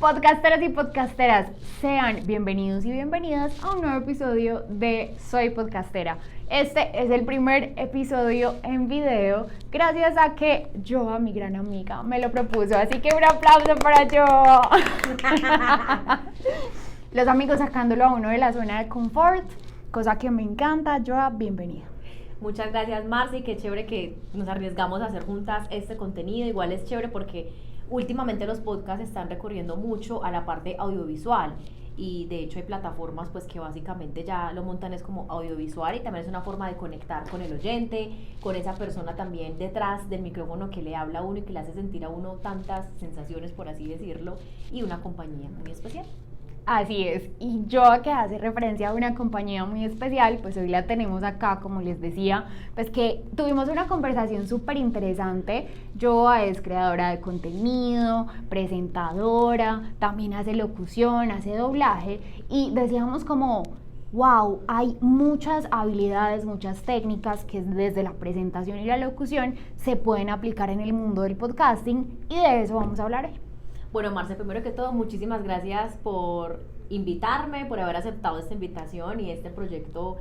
Podcasteros y podcasteras, sean bienvenidos y bienvenidas a un nuevo episodio de Soy Podcastera. Este es el primer episodio en video, gracias a que Joa, mi gran amiga, me lo propuso, así que un aplauso para Joa. Los amigos sacándolo a uno de la zona de confort, cosa que me encanta. Joa, bienvenida. Muchas gracias, Marci, qué chévere que nos arriesgamos a hacer juntas este contenido. Igual es chévere porque últimamente los podcasts están recurriendo mucho a la parte audiovisual y de hecho hay plataformas pues que básicamente ya lo montan es como audiovisual y también es una forma de conectar con el oyente, con esa persona también detrás del micrófono que le habla a uno y que le hace sentir a uno tantas sensaciones, por así decirlo, y una compañía muy especial. Así es, y yo que hace referencia a una compañía muy especial, pues hoy la tenemos acá, como les decía, pues que tuvimos una conversación súper interesante. Joa es creadora de contenido, presentadora, también hace locución, hace doblaje, y decíamos como, wow, hay muchas habilidades, muchas técnicas que desde la presentación y la locución se pueden aplicar en el mundo del podcasting, y de eso vamos a hablar hoy. Bueno, Marce, primero que todo, muchísimas gracias por invitarme, por haber aceptado esta invitación y este proyecto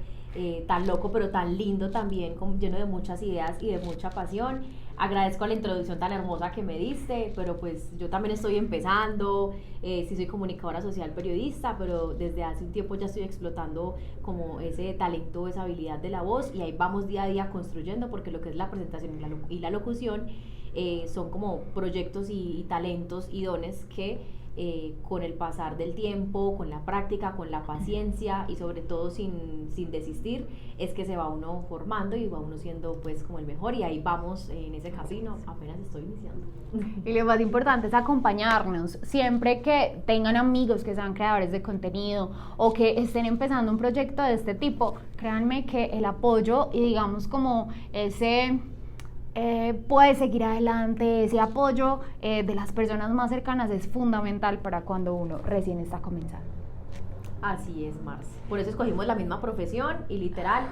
tan loco, pero tan lindo también, lleno de muchas ideas y de mucha pasión. Agradezco la introducción tan hermosa que me diste, pero pues yo también estoy empezando, sí soy comunicadora social, periodista, pero desde hace un tiempo ya estoy explotando como ese talento, esa habilidad de la voz, y ahí vamos día a día construyendo, porque lo que es la presentación y la locución son como proyectos y talentos y dones que con el pasar del tiempo, con la práctica, con la paciencia y sobre todo sin desistir, es que se va uno formando y va uno siendo pues como el mejor, y ahí vamos en ese camino, apenas estoy iniciando. Y lo más importante es acompañarnos. Siempre que tengan amigos que sean creadores de contenido o que estén empezando un proyecto de este tipo, créanme que el apoyo y digamos como ese puede seguir adelante, ese apoyo de las personas más cercanas es fundamental para cuando uno recién está comenzando. Así es, Marce. Por eso escogimos la misma profesión y literal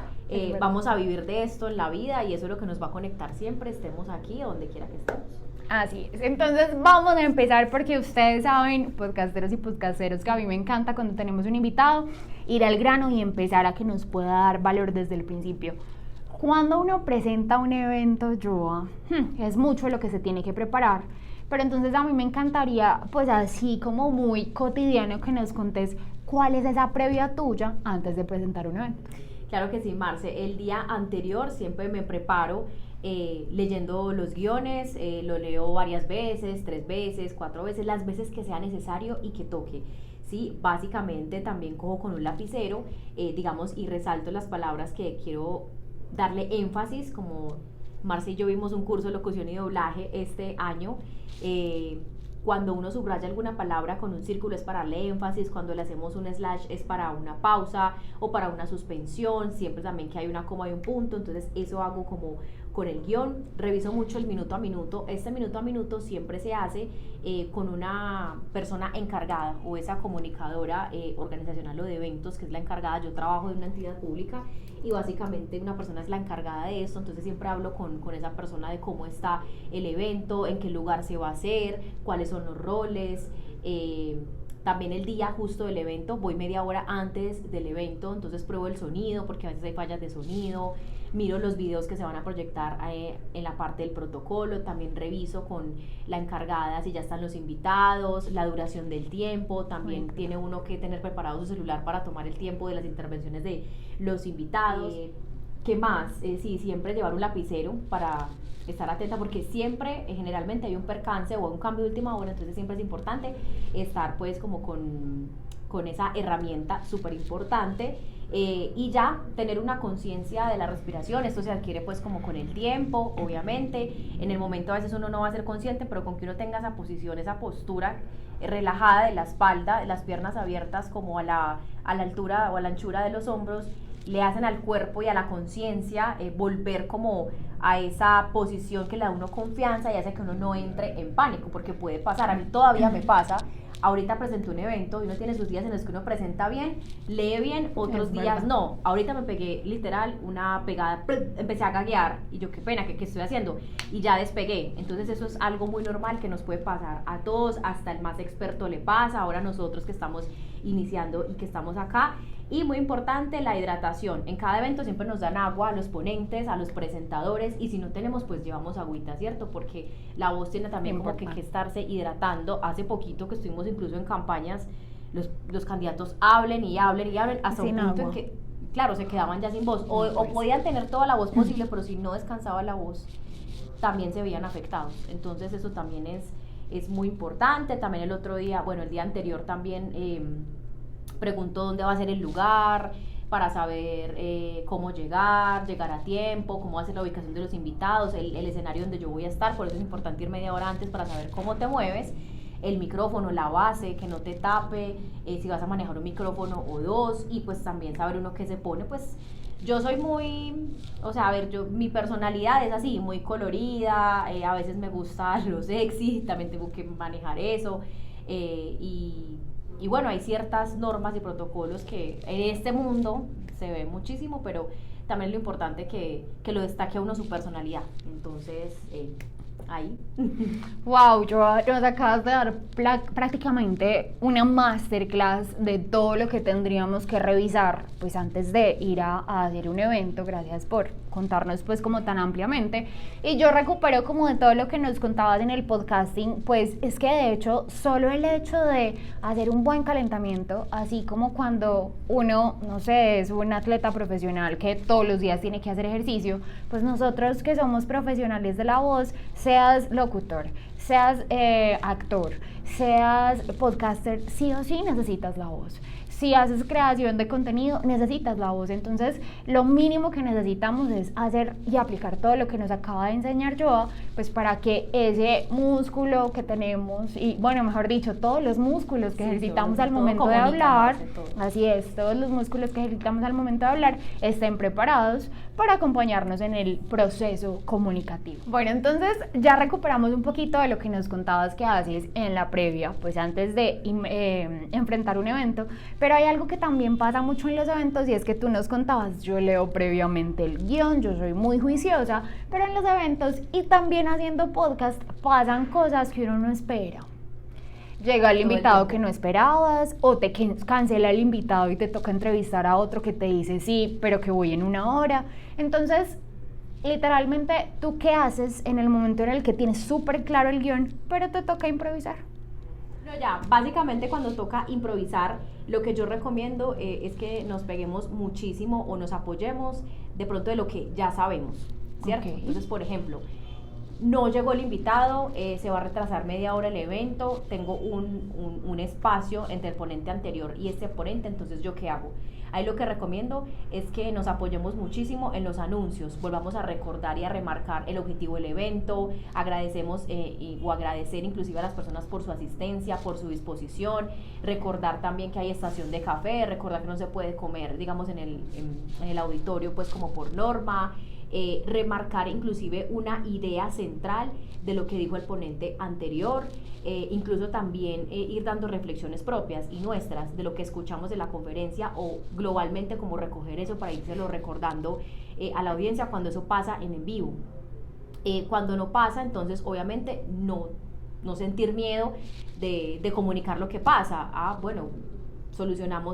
vamos a vivir de esto en la vida, y eso es lo que nos va a conectar siempre, estemos aquí o donde quiera que estemos. Así es, entonces vamos a empezar, porque ustedes saben, podcasteros y podcasteros, que a mí me encanta cuando tenemos un invitado ir al grano y empezar a que nos pueda dar valor desde el principio. Cuando uno presenta un evento, Joa, es mucho lo que se tiene que preparar, pero entonces a mí me encantaría, pues así como muy cotidiano, que nos contes cuál es esa previa tuya antes de presentar un evento. Claro que sí, Marce. El día anterior siempre me preparo leyendo los guiones, lo leo varias veces, 3 veces, 4 veces, las veces que sea necesario y que toque. Sí, básicamente también cojo con un lapicero, digamos, y resalto las palabras que quiero darle énfasis, como Marce y yo vimos un curso de locución y doblaje este año. Cuando uno subraya alguna palabra con un círculo es para darle énfasis, cuando le hacemos un slash es para una pausa o para una suspensión, siempre también que hay una coma y un punto, entonces eso hago como con el guión. Reviso mucho el minuto a minuto. Este minuto a minuto siempre se hace con una persona encargada o esa comunicadora organizacional o de eventos que es la encargada. Yo trabajo en una entidad pública y básicamente una persona es la encargada de esto, entonces siempre hablo con esa persona de cómo está el evento, en qué lugar se va a hacer, cuáles son los roles. También el día justo del evento, voy media hora antes del evento, entonces pruebo el sonido porque a veces hay fallas de sonido, miro los videos que se van a proyectar en la parte del protocolo, también reviso con la encargada si ya están los invitados, la duración del tiempo, también tiene uno que tener preparado su celular para tomar el tiempo de las intervenciones de los invitados. ¿Qué más? Sí, siempre llevar un lapicero para estar atenta, porque siempre, generalmente hay un percance o un cambio de última hora, entonces siempre es importante estar pues como con esa herramienta súper importante. Y ya tener una conciencia de la respiración. Esto se adquiere pues como con el tiempo, obviamente. En el momento a veces uno no va a ser consciente, pero con que uno tenga esa posición, esa postura relajada de la espalda, de las piernas abiertas como a la altura o a la anchura de los hombros, le hacen al cuerpo y a la conciencia volver como a esa posición que le da a uno confianza y hace que uno no entre en pánico, porque puede pasar, a mí todavía me pasa, ahorita presenté un evento y uno tiene sus días en los que uno presenta bien, lee bien, otros días no. Ahorita me pegué literal una pegada, empecé a gaguear y yo qué pena, ¿qué estoy haciendo? Y ya despegué. Entonces eso es algo muy normal que nos puede pasar a todos, hasta el más experto le pasa, ahora nosotros que estamos iniciando y que estamos acá. Y muy importante, la hidratación. En cada evento siempre nos dan agua a los ponentes, a los presentadores, y si no tenemos, pues llevamos agüita, ¿cierto? Porque la voz tiene también como que estarse hidratando. Hace poquito que estuvimos incluso en campañas, los candidatos hablen y hablen y hablen hasta un punto en que, claro, se quedaban ya sin voz. O podían tener toda la voz posible, pero si no descansaba la voz, también se veían afectados. Entonces eso también es muy importante. También el otro día, bueno, el día anterior también preguntó dónde va a ser el lugar para saber cómo llegar a tiempo, cómo va a ser la ubicación de los invitados, el escenario donde yo voy a estar. Por eso es importante ir media hora antes para saber cómo te mueves, el micrófono, la base, que no te tape, si vas a manejar un micrófono o dos, y pues también saber uno qué se pone. Pues yo soy muy, o sea, a ver, mi personalidad es así, muy colorida, a veces me gusta lo sexy, también tengo que manejar eso, y bueno, hay ciertas normas y protocolos que en este mundo se ve muchísimo, pero también lo importante que lo destaque a uno su personalidad. Entonces, ahí. Wow, nos acabas de dar prácticamente una masterclass de todo lo que tendríamos que revisar pues antes de ir a hacer un evento. Gracias por contarnos pues como tan ampliamente, y yo recupero como de todo lo que nos contabas en el podcasting. Pues es que de hecho solo el hecho de hacer un buen calentamiento, así como cuando uno, no sé, es un atleta profesional que todos los días tiene que hacer ejercicio, pues nosotros que somos profesionales de la voz, seas locutor, seas actor, seas podcaster, sí o sí necesitas la voz. Si haces creación de contenido, necesitas la voz. Entonces, lo mínimo que necesitamos es hacer y aplicar todo lo que nos acaba de enseñar Joa, pues para que ese músculo que tenemos, y bueno, mejor dicho, todos los músculos que ejercitamos al momento de hablar, así es, todos los músculos que ejercitamos al momento de hablar estén preparados para acompañarnos en el proceso comunicativo. Bueno, entonces ya recuperamos un poquito de lo que nos contabas que haces en la previa, pues antes de enfrentar un evento. Pero hay algo que también pasa mucho en los eventos, y es que tú nos contabas, yo leo previamente el guión, yo soy muy juiciosa, pero en los eventos y también haciendo podcast pasan cosas que uno no espera. Llega el invitado que no esperabas, o te cancela el invitado y te toca entrevistar a otro que te dice sí, pero que voy en una hora. Entonces, literalmente, ¿tú qué haces en el momento en el que tienes súper claro el guión, pero te toca improvisar? No, ya, básicamente cuando toca improvisar, lo que yo recomiendo es que nos peguemos muchísimo o nos apoyemos de pronto de lo que ya sabemos, ¿cierto? Okay. Entonces, por ejemplo, no llegó el invitado, se va a retrasar media hora el evento, tengo un espacio entre el ponente anterior y este ponente, entonces ¿yo qué hago? Ahí lo que recomiendo es que nos apoyemos muchísimo en los anuncios, volvamos a recordar y a remarcar el objetivo del evento, agradecemos o agradecer inclusive a las personas por su asistencia, por su disposición, recordar también que hay estación de café, recordar que no se puede comer, digamos, en el auditorio, pues como por norma, remarcar inclusive una idea central de lo que dijo el ponente anterior, incluso también ir dando reflexiones propias y nuestras de lo que escuchamos de la conferencia, o globalmente como recoger eso para írselo recordando a la audiencia cuando eso pasa en vivo. Cuando no pasa, entonces obviamente no sentir miedo de comunicar lo que pasa. Bueno,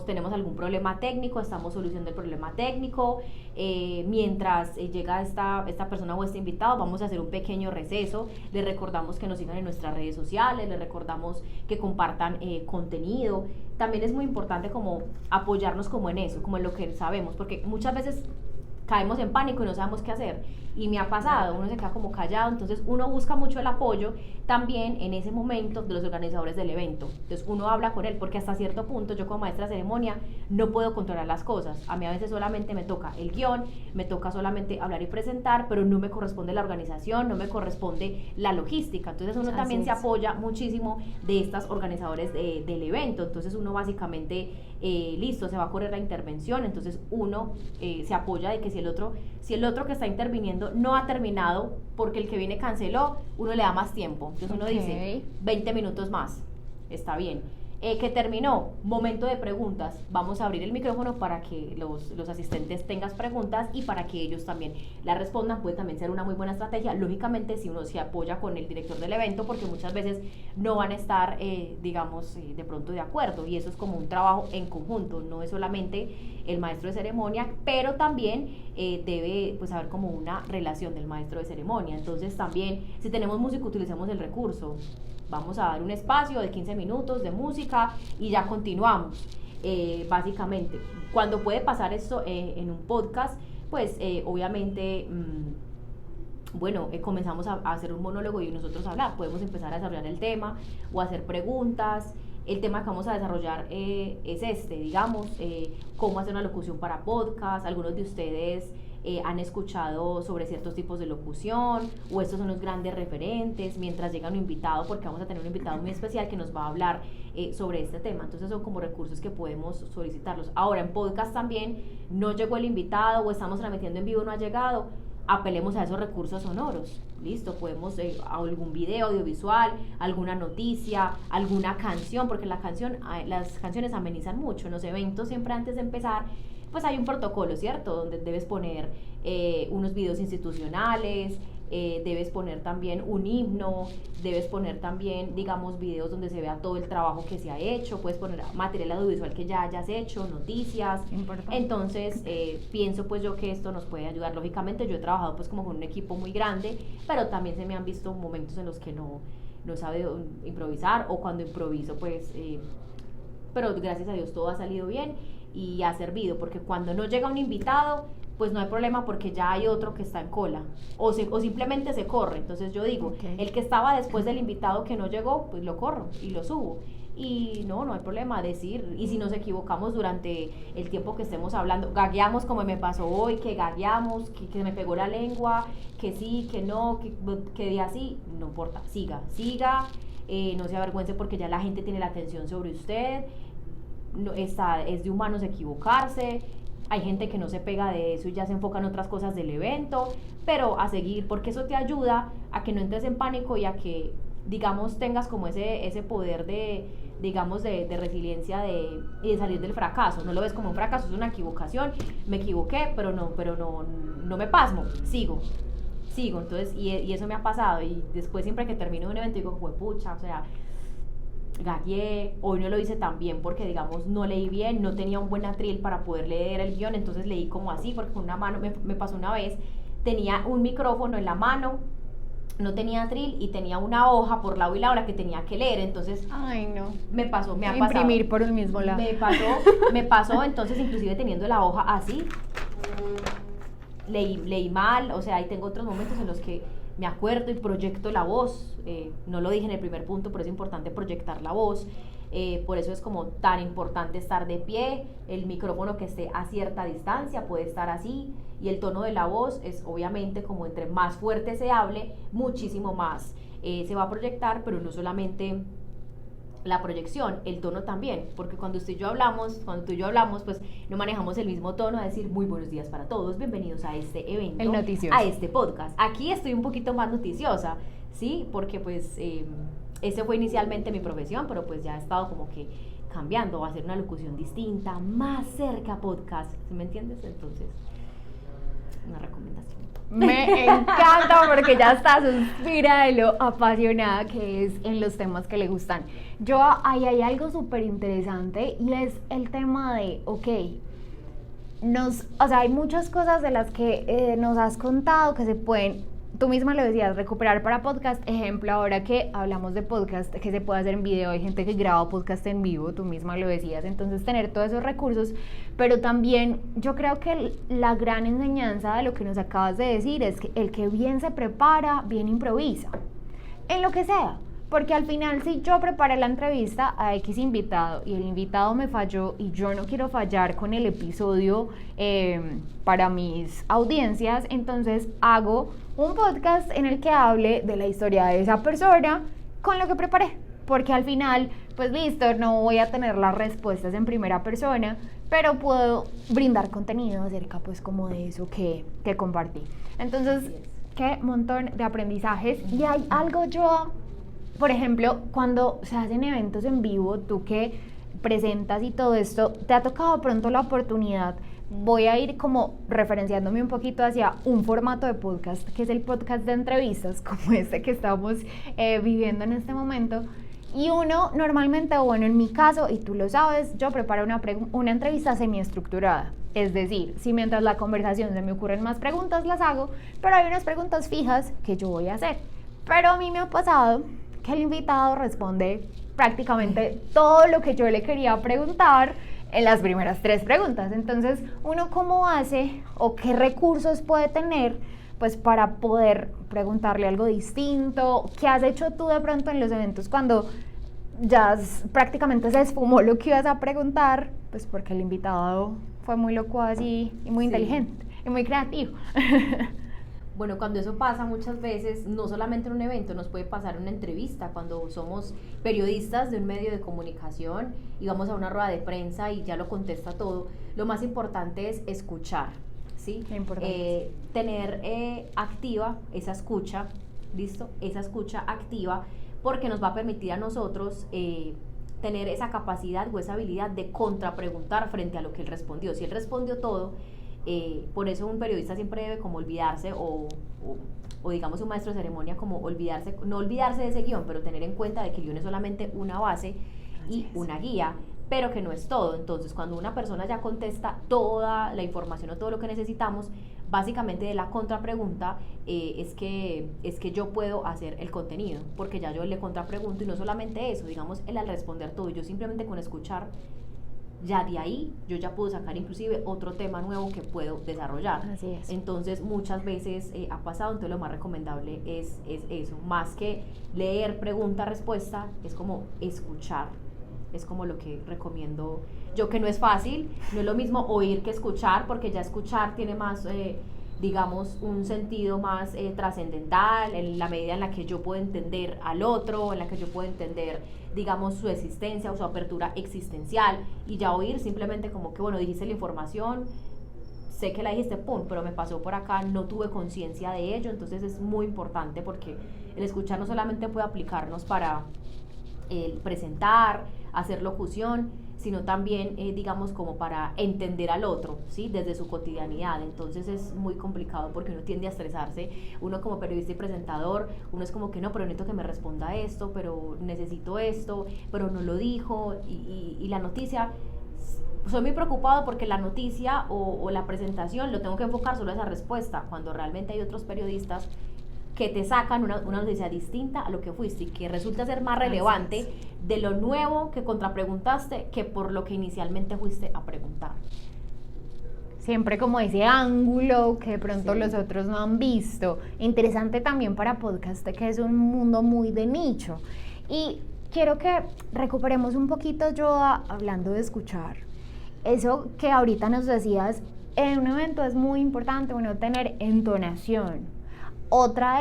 tenemos algún problema técnico, estamos solucionando el problema técnico, mientras llega esta persona o este invitado, vamos a hacer un pequeño receso, les recordamos que nos sigan en nuestras redes sociales, les recordamos que compartan contenido. También es muy importante como apoyarnos como en eso, como en lo que sabemos, porque muchas veces caemos en pánico y no sabemos qué hacer, y me ha pasado, uno se queda como callado, entonces uno busca mucho el apoyo también en ese momento de los organizadores del evento, entonces uno habla con él, porque hasta cierto punto yo como maestra de ceremonia no puedo controlar las cosas, a mí a veces solamente me toca el guión, me toca solamente hablar y presentar, pero no me corresponde la organización, no me corresponde la logística, entonces uno también se apoya muchísimo de estas organizadores del evento, entonces uno básicamente listo, se va a correr la intervención, entonces uno se apoya de que si el otro que está interviniendo no ha terminado porque el que viene canceló, uno le da más tiempo, entonces uno dice 20 minutos más, está bien. que terminó, momento de preguntas. Vamos a abrir el micrófono para que los asistentes tengan preguntas y para que ellos también la respondan. Puede también ser una muy buena estrategia, lógicamente si uno se apoya con el director del evento, porque muchas veces no van a estar, digamos, de pronto de acuerdo, y eso es como un trabajo en conjunto, no es solamente el maestro de ceremonia, pero también debe pues haber como una relación del maestro de ceremonia. Entonces también, si tenemos música, utilicemos el recurso. Vamos a dar un espacio de 15 minutos de música y ya continuamos. Básicamente, cuando puede pasar esto en un podcast, pues obviamente, bueno, comenzamos a hacer un monólogo y nosotros hablar. Podemos empezar a desarrollar el tema o hacer preguntas. El tema que vamos a desarrollar es digamos, cómo hacer una locución para podcast. Algunos de ustedes han escuchado sobre ciertos tipos de locución, o estos son los grandes referentes, mientras llega un invitado, porque vamos a tener un invitado muy especial que nos va a hablar sobre este tema. Entonces son como recursos que podemos solicitarlos. Ahora, en podcast también, no llegó el invitado o estamos transmitiendo en vivo, no ha llegado, apelemos a esos recursos sonoros. Listo, podemos algún video audiovisual, alguna noticia, alguna canción, porque las canciones amenizan mucho. En los eventos, siempre antes de empezar, pues hay un protocolo, ¿cierto? Donde debes poner unos videos institucionales, debes poner también un himno, debes poner también, digamos, videos donde se vea todo el trabajo que se ha hecho, puedes poner material audiovisual que ya hayas hecho, noticias. Importante. Entonces, pienso pues yo que esto nos puede ayudar. Lógicamente yo he trabajado pues como con un equipo muy grande, pero también se me han visto momentos en los que no he sabido improvisar, o cuando improviso pues, pero gracias a Dios todo ha salido bien y ha servido, porque cuando no llega un invitado, pues no hay problema, porque ya hay otro que está en cola, o simplemente se corre. Entonces yo digo, el que estaba después del invitado que no llegó, pues lo corro y lo subo, y no hay problema decir. Y si nos equivocamos durante el tiempo que estemos hablando, gagueamos como me pasó hoy, que gagueamos, que me pegó la lengua, que sí, que no, que de así, no importa, siga, no se avergüence, porque ya la gente tiene la atención sobre usted. No, es de humanos equivocarse. Hay gente que no se pega de eso y ya se enfoca en otras cosas del evento, pero a seguir, porque eso te ayuda a que no entres en pánico y a que, digamos, tengas como ese poder digamos, de resiliencia y de salir del fracaso. No lo ves como un fracaso, es una equivocación, me equivoqué, pero no me pasmo, sigo. Entonces, y eso me ha pasado, y después siempre que termino un evento digo, pucha, o sea, gagué, hoy no lo hice tan bien porque, digamos, no leí bien, no tenía un buen atril para poder leer el guión, entonces leí como así, porque con una mano, me pasó una vez, tenía un micrófono en la mano, no tenía atril y tenía una hoja por lado y lado la que tenía que leer, entonces ay, no, me ha pasado imprimir por el mismo lado, me pasó, entonces inclusive teniendo la hoja así, leí mal, o sea, ahí tengo otros momentos en los que me acuerdo y proyecto la voz. No lo dije en el primer punto, pero es importante proyectar la voz. Por eso es como tan importante estar de pie, el micrófono que esté a cierta distancia puede estar así, y el tono de la voz es obviamente como entre más fuerte se hable, muchísimo más se va a proyectar, pero no solamente la proyección, el tono también, porque cuando tú y yo hablamos, pues no manejamos el mismo tono, a decir muy buenos días para todos, bienvenidos a este evento, el noticioso, a este podcast. Aquí estoy un poquito más noticiosa, ¿sí? Porque pues ese fue inicialmente mi profesión, pero pues ya he estado como que cambiando, a hacer una locución distinta, más cerca a podcast, ¿sí me entiendes? Entonces, una recomendación. Me encanta porque ya está, suspira de lo apasionada que es en los temas que le gustan. Ahí hay algo súper interesante, y es el tema de, o sea, hay muchas cosas de las que nos has contado que se pueden, tú misma lo decías, recuperar para podcast. Ejemplo, ahora que hablamos de podcast, que se puede hacer en video, hay gente que graba podcast en vivo, tú misma lo decías, entonces tener todos esos recursos, pero también yo creo que la gran enseñanza de lo que nos acabas de decir es que el que bien se prepara, bien improvisa, en lo que sea. Porque al final, si yo preparé la entrevista a X invitado y el invitado me falló y yo no quiero fallar con el episodio para mis audiencias, entonces hago un podcast en el que hable de la historia de esa persona con lo que preparé. Porque al final, pues listo, no voy a tener las respuestas en primera persona, pero puedo brindar contenido acerca pues como de eso que compartí. Entonces, qué montón de aprendizajes. Y hay algo por ejemplo, cuando se hacen eventos en vivo, tú que presentas y todo esto, ¿te ha tocado pronto la oportunidad? Voy a ir como referenciándome un poquito hacia un formato de podcast, que es el podcast de entrevistas, como este que estamos viviendo en este momento. Y uno normalmente, o bueno, en mi caso, y tú lo sabes, yo preparo una entrevista semiestructurada. Es decir, si mientras la conversación se me ocurren más preguntas, las hago, pero hay unas preguntas fijas que yo voy a hacer. Pero a mí me ha pasado que el invitado responde prácticamente todo lo que yo le quería preguntar en las primeras 3 preguntas. Entonces, ¿uno cómo hace o qué recursos puede tener pues para poder preguntarle algo distinto? ¿Qué has hecho tú de pronto en los eventos cuando ya prácticamente se esfumó lo que ibas a preguntar? Pues porque el invitado fue muy locuaz y muy inteligente y muy creativo. Bueno, cuando eso pasa muchas veces, no solamente en un evento, nos puede pasar en una entrevista, cuando somos periodistas de un medio de comunicación y vamos a una rueda de prensa y ya lo contesta todo, lo más importante es escuchar, ¿sí? Tener activa esa escucha, ¿listo? Esa escucha activa, porque nos va a permitir a nosotros tener esa capacidad o esa habilidad de contrapreguntar frente a lo que él respondió. Si él respondió todo, por eso un periodista siempre debe como olvidarse o digamos un maestro de ceremonia como olvidarse, no olvidarse de ese guión, pero tener en cuenta de que el guión es solamente una base y una guía, pero que no es todo. Entonces cuando una persona ya contesta toda la información o todo lo que necesitamos, básicamente de la contrapregunta es que yo puedo hacer el contenido, porque ya yo le contrapregunto y no solamente eso, digamos, él al responder todo, yo simplemente con escuchar, ya de ahí yo ya puedo sacar inclusive otro tema nuevo que puedo desarrollar. Así es. Entonces muchas veces ha pasado, entonces lo más recomendable es eso, más que leer pregunta-respuesta, es como escuchar, es como lo que recomiendo yo, que no es fácil, no es lo mismo oír que escuchar, porque ya escuchar tiene más digamos, un sentido más trascendental, en la medida en la que yo puedo entender al otro, en la que yo puedo entender, digamos, su existencia o su apertura existencial, y ya oír simplemente como que, bueno, dijiste la información, sé que la dijiste, pum, pero me pasó por acá, no tuve conciencia de ello. Entonces es muy importante porque el escuchar no solamente puede aplicarnos para presentar, hacer locución, sino también, digamos, como para entender al otro, ¿sí? Desde su cotidianidad. Entonces es muy complicado porque uno tiende a estresarse. Uno como periodista y presentador, uno es como que no, pero necesito que me responda esto, pero necesito esto, pero no lo dijo, y la noticia, soy muy preocupado porque la noticia o la presentación lo tengo que enfocar solo a esa respuesta, cuando realmente hay otros periodistas que te sacan una noticia distinta a lo que fuiste y que resulta ser más relevante de lo nuevo que contrapreguntaste que por lo que inicialmente fuiste a preguntar. Siempre como ese ángulo que de pronto los otros no han visto. Interesante también para podcast, que es un mundo muy de nicho. Y quiero que recuperemos un poquito, Joa, hablando de escuchar. Eso que ahorita nos decías, en un evento es muy importante, bueno, tener entonación. Otra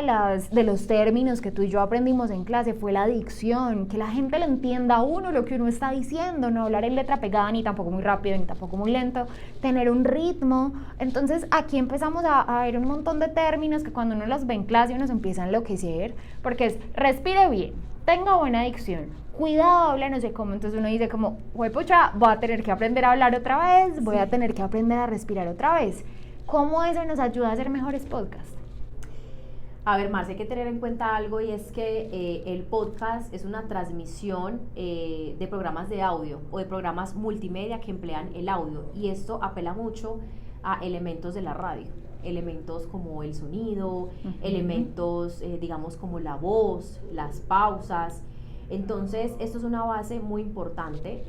de los términos que tú y yo aprendimos en clase fue la dicción, que la gente le entienda a uno lo que uno está diciendo, no hablar en letra pegada, ni tampoco muy rápido, ni tampoco muy lento, tener un ritmo. Entonces aquí empezamos a ver un montón de términos que cuando uno los ve en clase uno se empieza a enloquecer, porque es respire bien, tenga buena dicción, cuidado, habla no sé cómo. Entonces uno dice como, pucha, voy a tener que aprender a hablar otra vez, voy a tener que aprender a respirar otra vez. ¿Cómo eso nos ayuda a hacer mejores podcasts? A ver, Marce, hay que tener en cuenta algo, y es que el podcast es una transmisión de programas de audio o de programas multimedia que emplean el audio, y esto apela mucho a elementos de la radio, elementos como el sonido, elementos, digamos, como la voz, las pausas. Entonces, esto es una base muy importante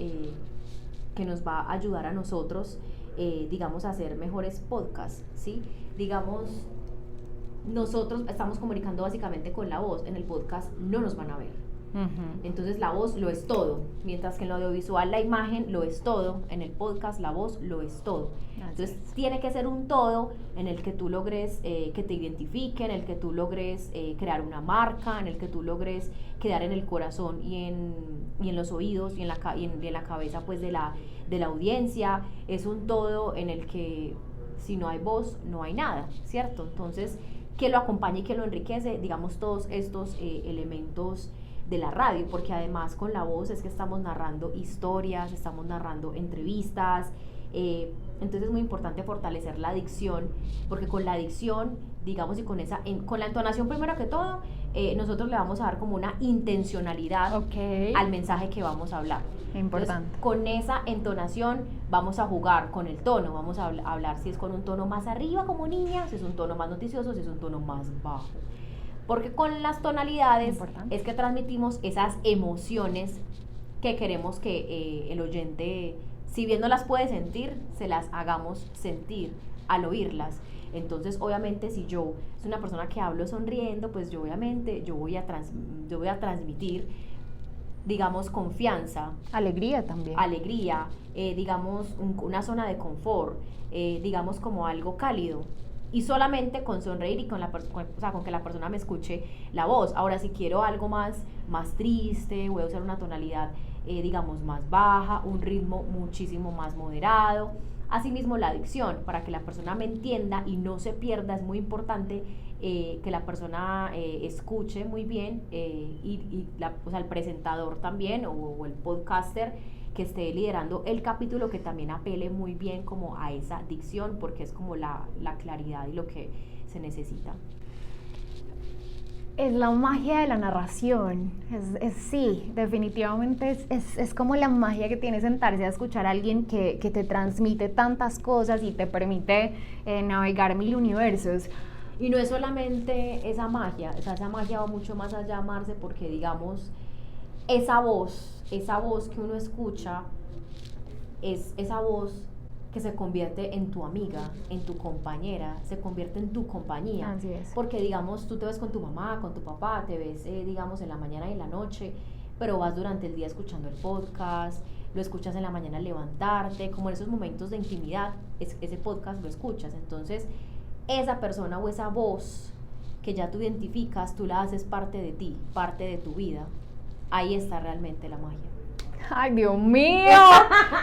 que nos va a ayudar a nosotros, digamos, a hacer mejores podcasts, ¿sí? Digamos, nosotros estamos comunicando básicamente con la voz. En el podcast no nos van a ver. Entonces la voz lo es todo, mientras que en lo audiovisual la imagen lo es todo, en el podcast la voz lo es todo. Entonces tiene que ser un todo en el que tú logres que te identifiquen, en el que tú logres crear una marca, en el que tú logres quedar en el corazón y en los oídos y en la cabeza, pues, de la audiencia. Es un todo en el que si no hay voz no hay nada, ¿cierto? Entonces, que lo acompaña y que lo enriquece, digamos, todos estos elementos de la radio, porque además con la voz es que estamos narrando historias, estamos narrando entrevistas, entonces es muy importante fortalecer la dicción, porque con la dicción, digamos, y con la entonación primero que todo, nosotros le vamos a dar como una intencionalidad al mensaje que vamos a hablar. Importante. Entonces, con esa entonación vamos a jugar con el tono, vamos a hablar si es con un tono más arriba como niña, si es un tono más noticioso, si es un tono más bajo. Porque con las tonalidades es que transmitimos esas emociones que queremos que el oyente, si bien no las puede sentir, se las hagamos sentir al oírlas. Entonces, obviamente, si yo soy una persona que hablo sonriendo, pues yo obviamente voy a transmitir, digamos, confianza. Alegría también. Alegría, digamos, una zona de confort, digamos, como algo cálido. Y solamente con sonreír y con que la persona me escuche la voz. Ahora, si quiero algo más triste, voy a usar una tonalidad, digamos, más baja, un ritmo muchísimo más moderado. Asimismo, la dicción, para que la persona me entienda y no se pierda, es muy importante que la persona escuche muy bien el presentador también o el podcaster que esté liderando el capítulo, que también apele muy bien como a esa dicción, porque es como la claridad y lo que se necesita. Es la magia de la narración, sí, definitivamente es como la magia que tiene sentarse a escuchar a alguien que te transmite tantas cosas y te permite navegar mil universos. Y no es solamente esa magia, esa magia va mucho más allá, Marce, porque digamos, esa voz que uno escucha es esa voz que se convierte en tu amiga, en tu compañera, se convierte en tu compañía. Así es. Porque digamos, tú te ves con tu mamá, con tu papá, te ves digamos en la mañana y en la noche, pero vas durante el día escuchando el podcast, lo escuchas en la mañana al levantarte, como en esos momentos de intimidad, ese podcast lo escuchas. Entonces, esa persona o esa voz que ya tú identificas, tú la haces parte de ti, parte de tu vida. Ahí está realmente la magia. ¡Ay, Dios mío!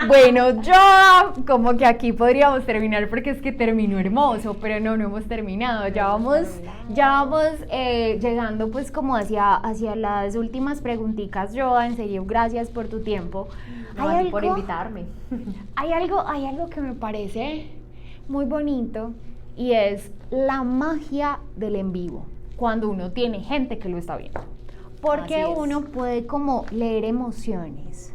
Bueno, yo como que aquí podríamos terminar porque es que terminó hermoso, pero no hemos terminado. Ya vamos llegando pues como hacia las últimas preguntitas. Joa, en serio, gracias por tu tiempo. No, por invitarme. Hay algo que me parece muy bonito y es la magia del en vivo, cuando uno tiene gente que lo está viendo. Porque uno puede como leer emociones.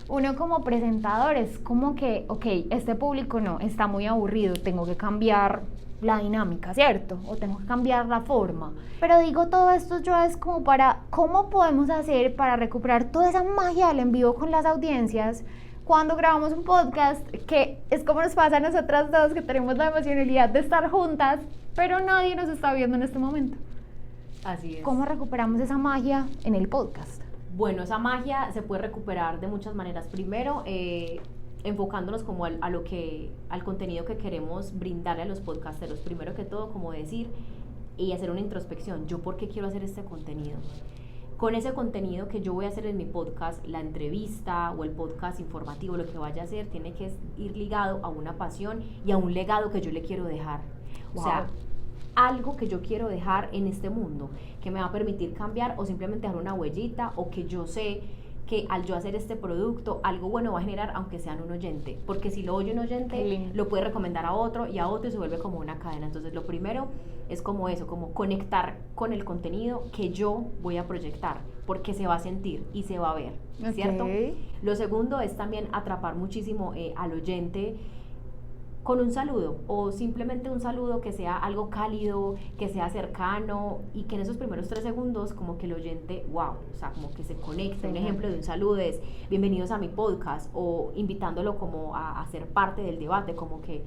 Uno como presentador es como que, ok, este público no, está muy aburrido, tengo que cambiar la dinámica, ¿cierto? O tengo que cambiar la forma. Pero digo todo esto yo es como para, ¿cómo podemos hacer para recuperar toda esa magia del en vivo con las audiencias cuando grabamos un podcast, que es como nos pasa a nosotras dos, que tenemos la emocionalidad de estar juntas, pero nadie nos está viendo en este momento? Así es. ¿Cómo recuperamos esa magia en el podcast? Bueno, esa magia se puede recuperar de muchas maneras. Primero, enfocándonos como al contenido que queremos brindarle a los podcasteros. Primero que todo, como decir y hacer una introspección. ¿Yo por qué quiero hacer este contenido? Con ese contenido que yo voy a hacer en mi podcast, la entrevista o el podcast informativo, lo que vaya a hacer, tiene que ir ligado a una pasión y a un legado que yo le quiero dejar. Wow. O sea, algo que yo quiero dejar en este mundo, que me va a permitir cambiar o simplemente dejar una huellita, o que yo sé que al yo hacer este producto, algo bueno va a generar, aunque sea en un oyente, porque si lo oye un oyente, lo puede recomendar a otro y se vuelve como una cadena. Entonces lo primero es como eso, como conectar con el contenido que yo voy a proyectar, porque se va a sentir y se va a ver, ¿cierto? Lo segundo es también atrapar muchísimo al oyente con un saludo, o simplemente un saludo que sea algo cálido, que sea cercano, y que en esos primeros 3 segundos como que el oyente, wow, o sea, como que se conecte. Un ejemplo de un saludo es: bienvenidos a mi podcast, o invitándolo como a ser parte del debate, como que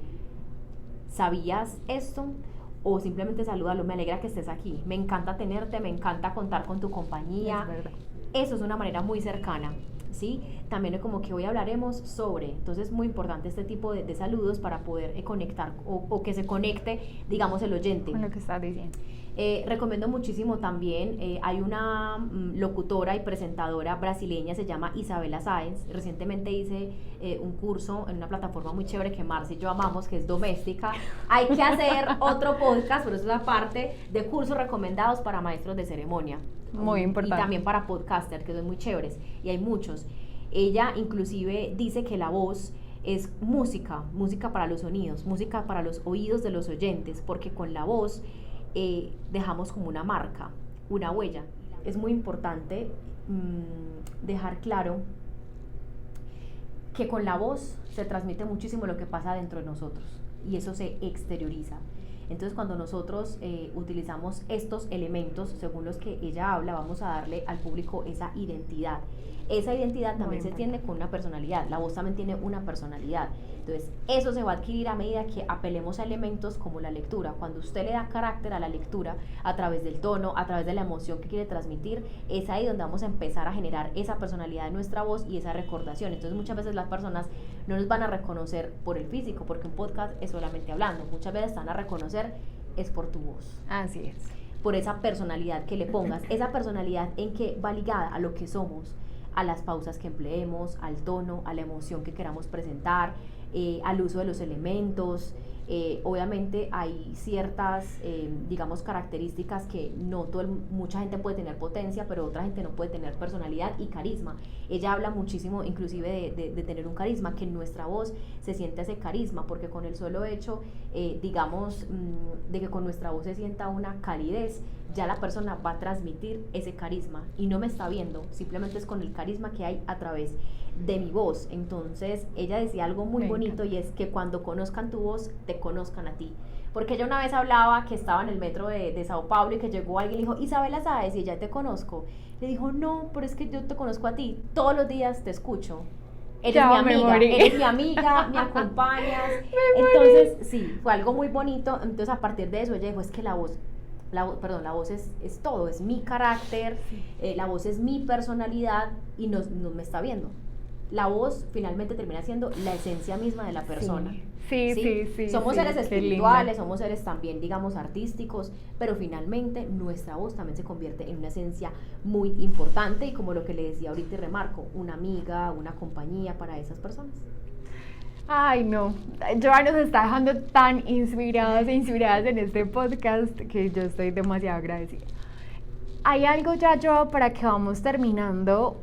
¿sabías esto? O simplemente salúdalo: me alegra que estés aquí, me encanta tenerte, me encanta contar con tu compañía. Eso es una manera muy cercana, ¿sí? también es como que hoy hablaremos sobre, entonces es muy importante este tipo de saludos para poder conectar o que se conecte, digamos, el oyente. Con lo que estás diciendo. Recomiendo muchísimo también, hay una locutora y presentadora brasileña, se llama Isabela Sáenz. Recientemente hice un curso en una plataforma muy chévere que Marce y yo amamos, que es Doméstica. Hay que hacer otro podcast, pero eso es aparte de cursos recomendados para maestros de ceremonia. Muy importante. Y también para podcasters, que son muy chéveres, y hay muchos. Ella inclusive dice que la voz es música para los sonidos, música para los oídos de los oyentes, porque con la voz dejamos como una marca, una huella. Es muy importante dejar claro que con la voz se transmite muchísimo lo que pasa dentro de nosotros y eso se exterioriza. Entonces cuando nosotros utilizamos estos elementos, según los que ella habla, vamos a darle al público esa identidad. Esa identidad también se tiene con una personalidad, la voz también tiene una personalidad. Entonces eso se va a adquirir a medida que apelemos a elementos como la lectura. Cuando usted le da carácter a la lectura a través del tono, a través de la emoción que quiere transmitir, es ahí donde vamos a empezar a generar esa personalidad de nuestra voz y esa recordación. Entonces muchas veces las personas no nos van a reconocer por el físico, porque un podcast es solamente hablando. Muchas veces van a reconocer es por tu voz. Así es. Por esa personalidad que le pongas, esa personalidad en que va ligada a lo que somos, a las pausas que empleemos, al tono, a la emoción que queramos presentar, al uso de los elementos. Obviamente hay ciertas, digamos, características que mucha gente puede tener potencia, pero otra gente no puede tener personalidad y carisma. Ella habla muchísimo inclusive de tener un carisma, que en nuestra voz se siente ese carisma, porque con el solo hecho, digamos, de que con nuestra voz se sienta una calidez, ya la persona va a transmitir ese carisma y no me está viendo, simplemente es con el carisma que hay a través de mi voz. Entonces ella decía algo muy bonito, y es que cuando conozcan tu voz, te conozcan a ti. Porque ella una vez hablaba que estaba en el metro de Sao Paulo y que llegó alguien y le dijo, Isabela Sáenz, y ella, te conozco. Le dijo, no, pero es que yo te conozco a ti, todos los días te escucho. Eres mi amiga, me acompañas. Entonces, sí, fue algo muy bonito. Entonces, a partir de eso, ella dijo, es que la voz es todo, es mi carácter, la voz es mi personalidad y no me está viendo. La voz finalmente termina siendo la esencia misma de la persona. Sí. Somos seres espirituales, somos seres también, digamos, artísticos, pero finalmente nuestra voz también se convierte en una esencia muy importante y, como lo que le decía ahorita y remarco, una amiga, una compañía para esas personas. Ay, no, Joa nos está dejando tan inspiradas en este podcast que yo estoy demasiado agradecida. Hay algo ya, Joa, para que vamos terminando.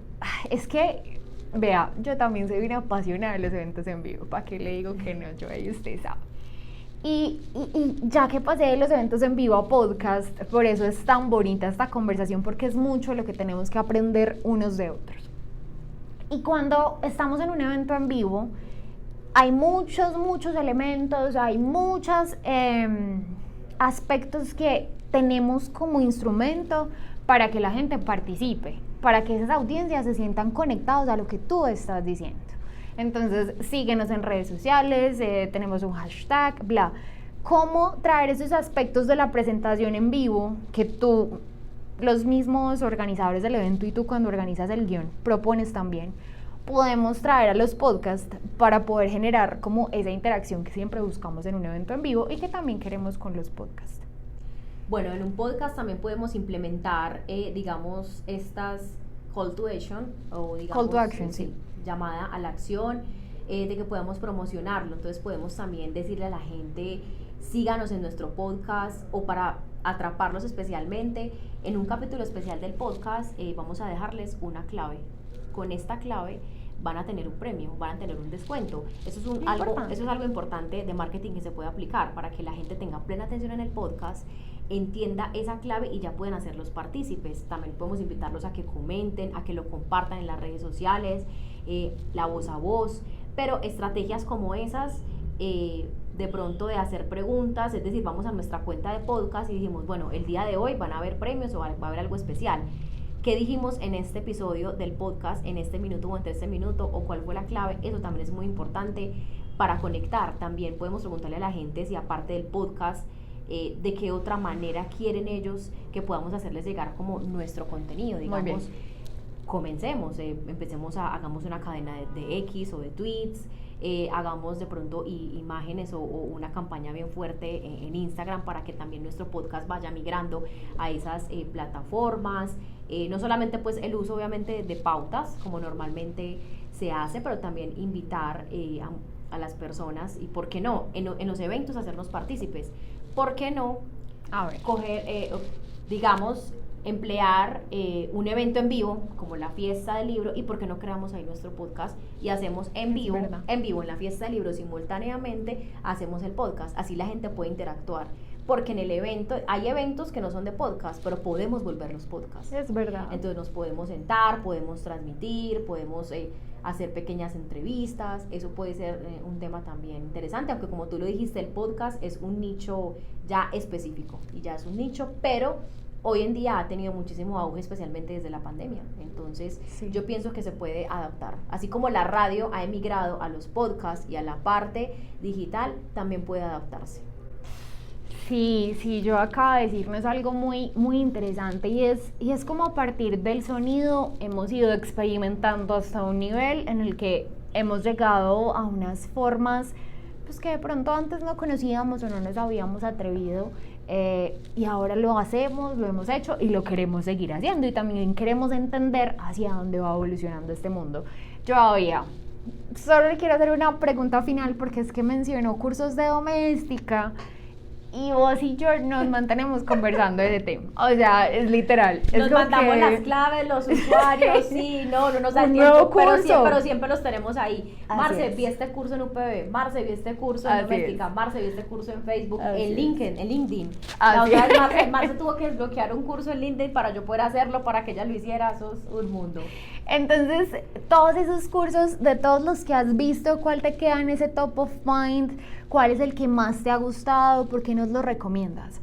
Es que, vea, yo también soy una apasionada de los eventos en vivo. ¿Para qué le digo que no, Joa? Y usted sabe. Y ya que pasé de los eventos en vivo a podcast, por eso es tan bonita esta conversación, porque es mucho lo que tenemos que aprender unos de otros. Y cuando estamos en un evento en vivo, hay muchos elementos, hay muchos aspectos que tenemos como instrumento para que la gente participe, para que esas audiencias se sientan conectados a lo que tú estás diciendo. Entonces, síguenos en redes sociales, tenemos un hashtag, bla. ¿Cómo traer esos aspectos de la presentación en vivo que tú, los mismos organizadores del evento y tú cuando organizas el guión, propones también? Podemos traer a los podcasts para poder generar como esa interacción que siempre buscamos en un evento en vivo y que también queremos con los podcasts. Bueno, en un podcast también podemos implementar, digamos, estas call to action, o digamos, call to action, sí. Llamada a la acción, de que podamos promocionarlo. Entonces podemos también decirle a la gente, síganos en nuestro podcast, o para atraparlos especialmente, en un capítulo especial del podcast vamos a dejarles una clave. Con esta clave van a tener un premio, van a tener un descuento. Eso es algo importante de marketing que se puede aplicar para que la gente tenga plena atención en el podcast, entienda esa clave y ya pueden hacer los partícipes. También podemos invitarlos a que comenten, a que lo compartan en las redes sociales, la voz a voz, pero estrategias como esas, de pronto de hacer preguntas, es decir, vamos a nuestra cuenta de podcast y dijimos, bueno, el día de hoy van a haber premios o va a haber algo especial. ¿Qué dijimos en este episodio del podcast, en este minuto o entre este minuto, o cuál fue la clave? Eso también es muy importante para conectar. También podemos preguntarle a la gente si, aparte del podcast, de qué otra manera quieren ellos que podamos hacerles llegar como nuestro contenido, digamos. comencemos, hagamos una cadena de X o de tweets, hagamos de pronto imágenes o una campaña bien fuerte en Instagram para que también nuestro podcast vaya migrando a esas plataformas. No solamente pues el uso obviamente de pautas como normalmente se hace, pero también invitar a las personas y por qué no, en los eventos hacernos partícipes. ¿Por qué no coger, digamos, emplear un evento en vivo como la fiesta del libro y por qué no creamos ahí nuestro podcast y hacemos en vivo en la fiesta del libro simultáneamente hacemos el podcast, así la gente puede interactuar, porque en el evento hay eventos que no son de podcast pero podemos volverlos podcast, es verdad, entonces nos podemos sentar, podemos transmitir, podemos hacer pequeñas entrevistas, eso puede ser un tema también interesante, aunque como tú lo dijiste, el podcast es un nicho ya específico y ya es un nicho, pero hoy en día ha tenido muchísimo auge, especialmente desde la pandemia. Entonces, sí, yo pienso que se puede adaptar. Así como la radio ha emigrado a los podcasts y a la parte digital, también puede adaptarse. Sí, yo acabo de decirnos algo muy, muy interesante y es como a partir del sonido hemos ido experimentando hasta un nivel en el que hemos llegado a unas formas pues que de pronto antes no conocíamos o no nos habíamos atrevido. Y ahora lo hacemos, lo hemos hecho y lo queremos seguir haciendo y también queremos entender hacia dónde va evolucionando este mundo. Yo todavía solo le quiero hacer una pregunta final porque es que mencionó cursos de doméstica y vos y yo nos mantenemos conversando de ese tema, o sea, es literal. Nos mandamos las claves, los usuarios, sí, no nos da tiempo, pero siempre los tenemos ahí. Marce, vi este curso en UPB, Marce, vi este curso en doméstica, Marce, vi este curso en Facebook, en LinkedIn. La otra vez Marce tuvo que desbloquear un curso en LinkedIn para yo poder hacerlo, para que ella lo hiciera, eso es un mundo. Entonces, todos esos cursos, de todos los que has visto, ¿cuál te queda en ese top of mind? ¿Cuál es el que más te ha gustado? ¿Por qué nos lo recomiendas?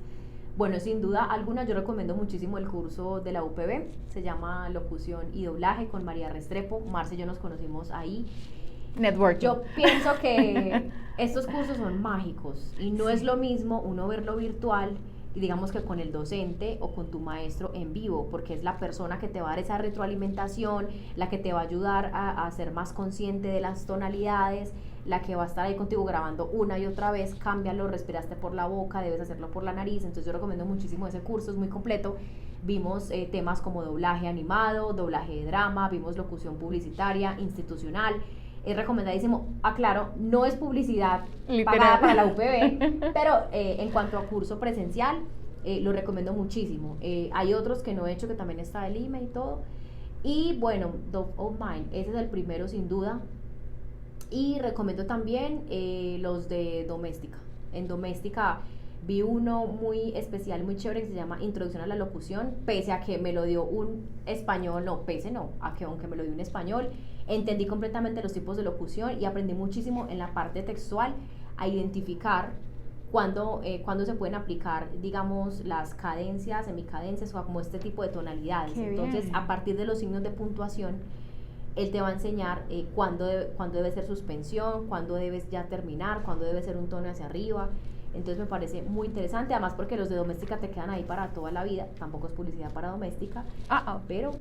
Bueno, sin duda alguna yo recomiendo muchísimo el curso de la UPB, se llama Locución y Doblaje con María Restrepo. Marce y yo nos conocimos ahí. Networking. Yo pienso que estos cursos son mágicos y no es lo mismo uno verlo virtual y digamos que con el docente o con tu maestro en vivo, porque es la persona que te va a dar esa retroalimentación, la que te va a ayudar a ser más consciente de las tonalidades, la que va a estar ahí contigo grabando una y otra vez, cámbialo, respiraste por la boca, debes hacerlo por la nariz. Entonces yo recomiendo muchísimo ese curso, es muy completo. Vimos temas como doblaje animado, doblaje de drama, vimos locución publicitaria, institucional. Es recomendadísimo, aclaro, no es publicidad pagada para la UPB, pero en cuanto a curso presencial, lo recomiendo muchísimo. Hay otros que no he hecho, que también está el email y todo. Y bueno, Top of Mind, ese es el primero sin duda. Y recomiendo también los de doméstica. En doméstica vi uno muy especial, muy chévere, que se llama Introducción a la Locución, pese a que me lo dio un español, aunque me lo dio un español, entendí completamente los tipos de locución y aprendí muchísimo en la parte textual a identificar cuándo se pueden aplicar, digamos, las cadencias, semicadencias o como este tipo de tonalidades. Entonces, a partir de los signos de puntuación, él te va a enseñar cuándo debe ser suspensión, cuándo debes ya terminar, cuándo debe ser un tono hacia arriba. Entonces me parece muy interesante, además porque los de doméstica te quedan ahí para toda la vida, tampoco es publicidad para doméstica, pero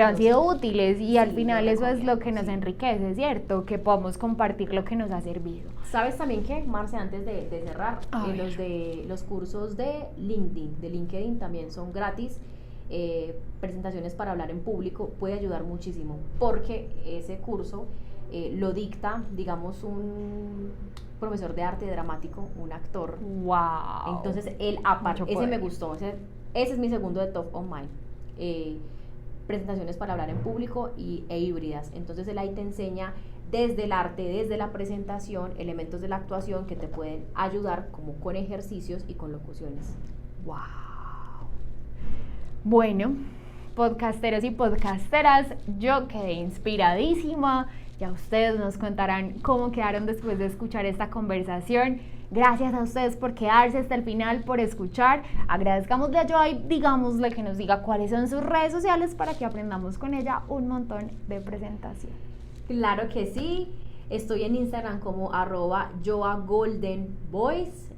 han sido útiles y al final eso es lo que nos enriquece, ¿cierto? Que podamos compartir lo que nos ha servido. ¿Sabes también qué, Marce, antes de cerrar? Los cursos de LinkedIn también son gratis. Presentaciones para hablar en público puede ayudar muchísimo, porque ese curso lo dicta, digamos, un profesor de arte dramático, un actor. ¡Wow! Entonces él aparte, ese me gustó, ese es mi segundo de Top of Mind. Presentaciones para hablar en público e híbridas. Entonces él ahí te enseña desde el arte, desde la presentación, elementos de la actuación que te pueden ayudar como con ejercicios y con locuciones. ¡Wow! Bueno, podcasteros y podcasteras, yo quedé inspiradísima. Ya ustedes nos contarán cómo quedaron después de escuchar esta conversación. Gracias a ustedes por quedarse hasta el final, por escuchar. Agradezcamosle a Joy, digámosle que nos diga cuáles son sus redes sociales para que aprendamos con ella un montón de presentación. Claro que sí. Estoy en Instagram como @joagoldenvoice.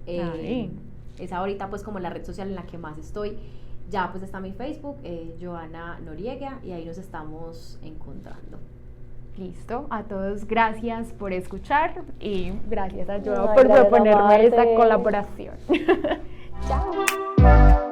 Es ahorita pues como la red social en la que más estoy. Ya pues está mi Facebook, Joana Noriega, y ahí nos estamos encontrando. Listo, a todos gracias por escuchar y gracias a Joa No, por gracias a proponerme esta Marte. colaboración. Chao.